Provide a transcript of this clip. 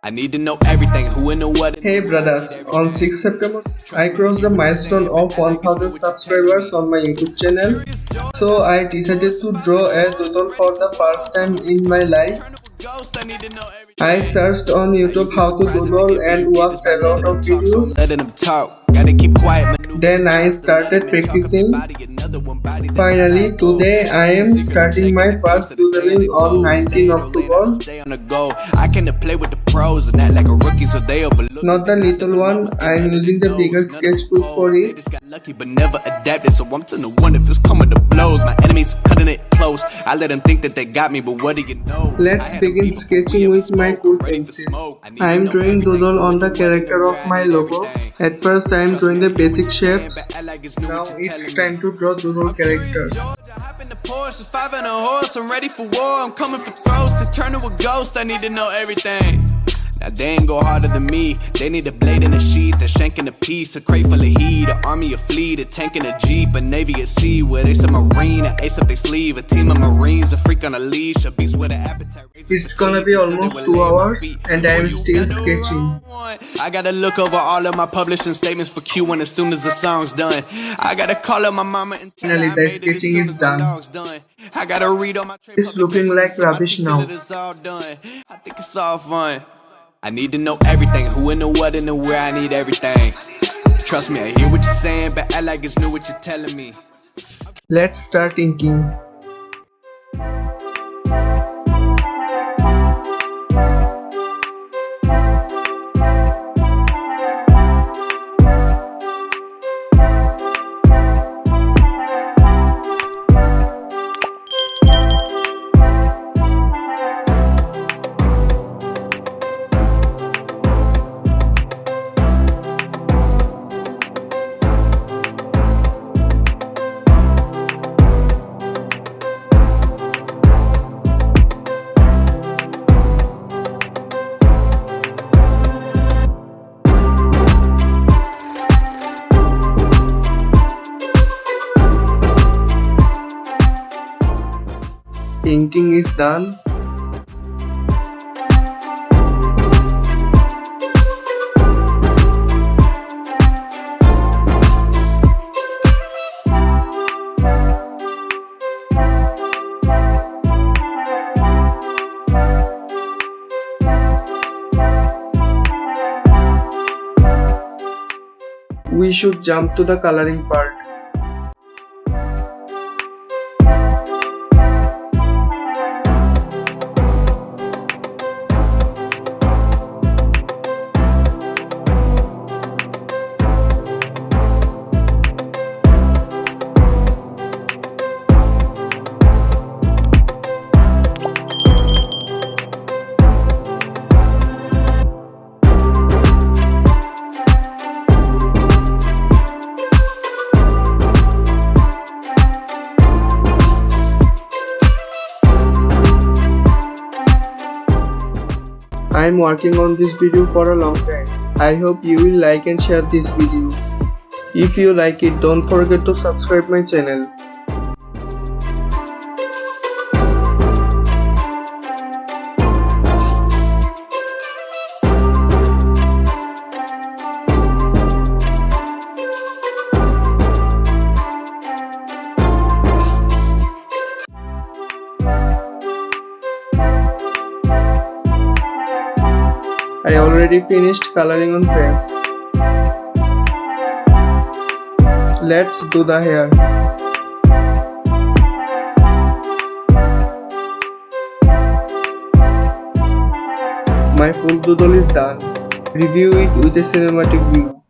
I need to know everything, who and the what. Hey brothers, on 6th September, I crossed the milestone of 1000 subscribers on my YouTube channel. So I decided to draw a doodle for the first time in my life. I searched on YouTube how to doodle and watched a lot of videos. Then I started practicing. Finally, today I am starting my first doodling on 19 October. Not the little one, I am using the bigger sketchbook for it. But never adapted, so I'm to the one if it's coming to blows. My enemies cutting it close. I let them think that they got me, but what do you know? Let's begin sketching with my cool pencil. I am drawing doodle on the character of my logo. At first I am drawing the basic shapes. Now it's time to draw doodle characters. I'm ready for war, I'm coming for throats. To turn to a ghost, I need to know everything. Now they ain't go harder than me. They need a blade and a sheath, a shank and a piece, a crate full of heat, an army, a fleet, a tank and a jeep, a navy at sea with ace a marine, an ace up their sleeve, a team of marines, a freak on a leash, a beast with an appetite. It's gonna be almost 2 hours and I am still sketching. I gotta look over all of my publishing statements for Q1 as soon as the song's done. I gotta call up my mama and finally the sketching is done. I gotta read all my It's looking like rubbish now. I think it's all fun. I need to know everything, who and the what and the where, I need everything. Trust me, I hear what you're saying, but act like it's new what you're telling me. Let's start inking. Inking is done. We should jump to the coloring part. I am working on this video for a long time. I hope you will like and share this video. If you like it, don't forget to subscribe my channel. I already finished coloring on face. Let's do the hair. My full doodle is done. Review it with a cinematic view.